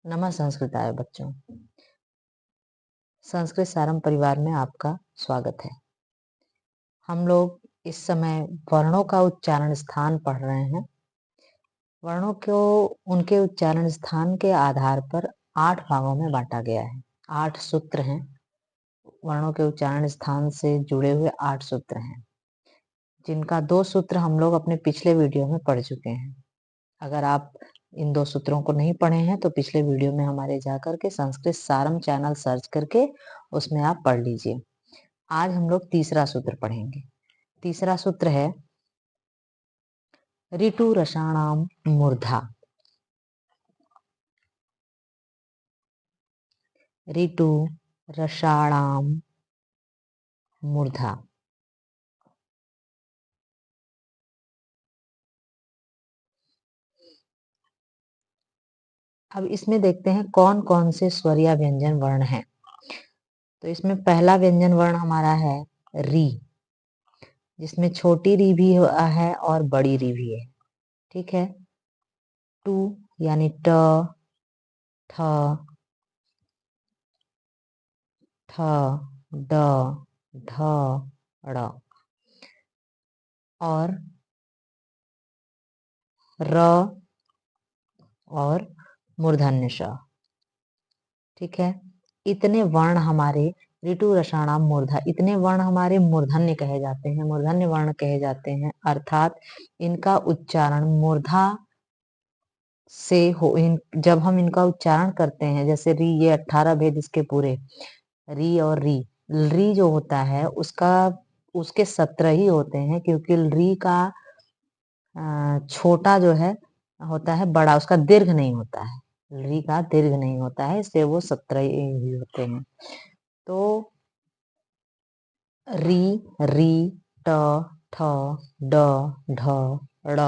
नमः संस्कृताय बच्चों। संस्कृत सारम परिवार में आपका स्वागत है। हम लोग इस समय वर्णों का उच्चारण स्थान पढ़ रहे हैं। वर्णों को उनके उच्चारण स्थान के आधार पर 8 भागों में बांटा गया है। 8 सूत्र हैं। वर्णों के उच्चारण स्थान से जुड़े हुए 8 सूत्र हैं, जिनका 2 सूत्र हम लोग अपने पिछले वीडियो में पढ़ चुके हैं। अगर आप इन 2 सूत्रों को नहीं पढ़े हैं तो पिछले वीडियो में हमारे जाकर के संस्कृत सारम चैनल सर्च करके उसमें आप पढ़ लीजिए। आज हम लोग तीसरा सूत्र पढ़ेंगे। तीसरा सूत्र है ऋतु रसाणाम मूर्धा। ऋतु रसाणाम मूर्धा। अब इसमें देखते हैं कौन कौन से स्वर या व्यंजन वर्ण हैं। तो इसमें पहला व्यंजन वर्ण हमारा है री, जिसमें छोटी री भी है और बड़ी री भी है। ठीक है। टू यानी ट, थ, थ, ड, ढ, ड़ और र और मूर्धन्य श। ठीक है। इतने वर्ण हमारे ऋतु रसाणाम मूर्धा, इतने वर्ण हमारे मूर्धन्य कहे जाते हैं, मूर्धन्य वर्ण कहे जाते हैं। अर्थात इनका उच्चारण मूर्धा से जब हम इनका उच्चारण करते हैं, जैसे री, ये 18 भेद इसके पूरे, री और री जो होता है उसके 17 ही होते हैं, क्योंकि री का छोटा जो है होता है बड़ा, उसका दीर्घ नहीं होता है। री का दीर्घ नहीं होता है, इसलिए वो 17 ही होते हैं। तो री, री, ट, ठ, ड, ढ, ड़,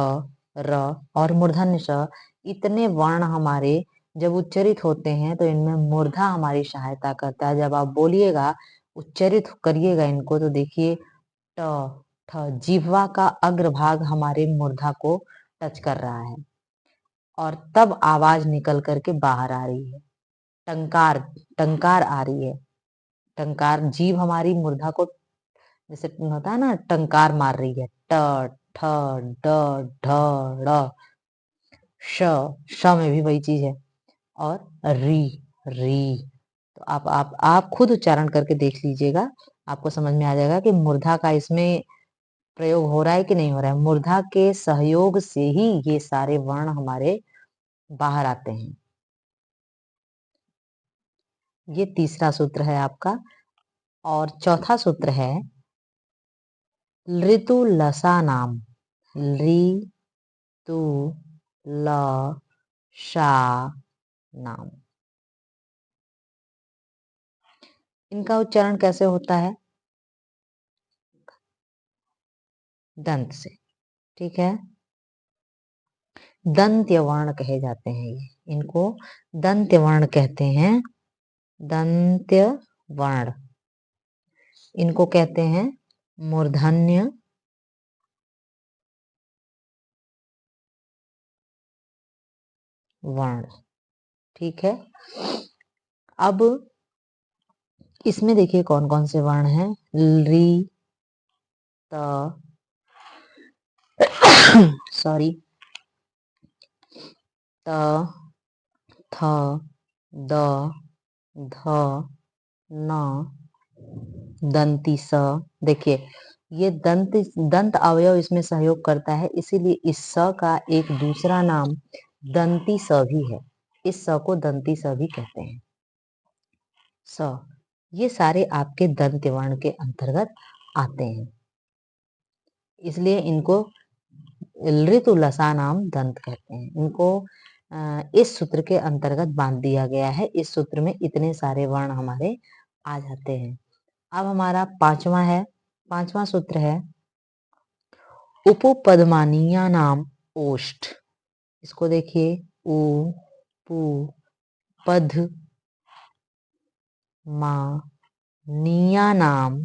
र और मूर्धन्य ष, इतने वर्ण हमारे जब उच्चरित होते हैं तो इनमें मूर्धा हमारी सहायता करता है। जब आप बोलिएगा, उच्चरित करिएगा इनको, तो देखिए ट, ठ, जिह्वा का अग्रभाग हमारे मूर्धा को टच कर रहा है और तब आवाज निकल करके बाहर आ रही है। टंकार, टंकार आ रही है। टंकार, जीभ हमारी मूर्धा को जैसे होता है ना, टंकार मार रही है। ट, ठ, ड, ढ, ड़, श, श में भी वही चीज है। और री, री। तो आप खुद उच्चारण करके देख लीजिएगा, आपको समझ में आ जाएगा कि मूर्धा का इसमें प्रयोग हो रहा है कि नहीं हो रहा है। मूर्धा के सहयोग से ही ये सारे वर्ण हमारे बाहर आते हैं। ये तीसरा सूत्र है आपका। और चौथा सूत्र है ऋतु लसा नाम। ऋ, तु, ल, शा नाम। इनका उच्चारण कैसे होता है? दंत से। ठीक है। दंत्य वर्ण कहे जाते हैं ये, इनको दंत्य वर्ण कहते हैं। दंत्य वर्ण, इनको कहते हैं मूर्धन्य वर्ण। ठीक है। अब इसमें देखिए कौन कौन से वर्ण हैं। री, त, सॉरी, त, थ, द, ध, न, दंती स। देखिए ये दंत अवयव इसमें सहयोग करता है, इसीलिए इस स का एक दूसरा नाम दंती स भी है। इस स को दंती स भी कहते हैं। स, ये सारे आपके दंत्य वर्ण के अंतर्गत आते हैं, इसलिए इनको ऋतु लसा नाम दंत कहते हैं। इनको इस सूत्र के अंतर्गत बांध दिया गया है। इस सूत्र में इतने सारे वर्ण हमारे आ जाते हैं। अब हमारा पांचवा सूत्र है उपपदमानीय नाम ओष्ठ। इसको देखिए, उ, पु, पद, मा, निया नाम,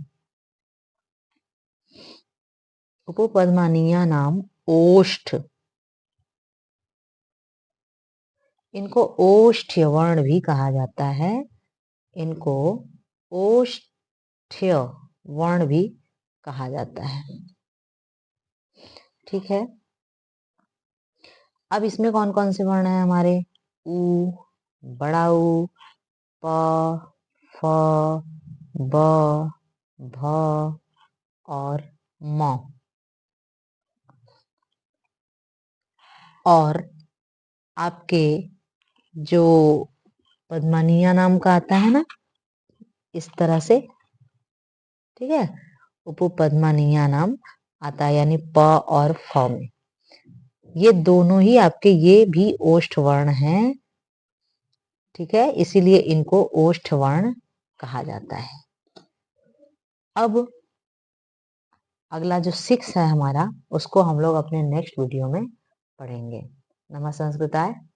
उपपदमानीय नाम ओष्ठ। इनको ओष्ठ्य वर्ण भी कहा जाता है। इनको ओष्ठ्य वर्ण भी कहा जाता है। ठीक है, अब इसमें कौन कौन से वर्ण है हमारे? उ, बड़ा उ, प, फ, ब, भ और म। और आपके जो पद्मानिया नाम का आता है ना, इस तरह से, ठीक है, उपपद्मानीय नाम आता है, यानी प और फ में। ये दोनों ही आपके, ये भी ओष्ठ वर्ण हैं। ठीक है, इसीलिए इनको ओष्ठ वर्ण कहा जाता है। अब अगला जो 6 है हमारा, उसको हम लोग अपने नेक्स्ट वीडियो में पढ़ेंगे। नमः संस्कृताय।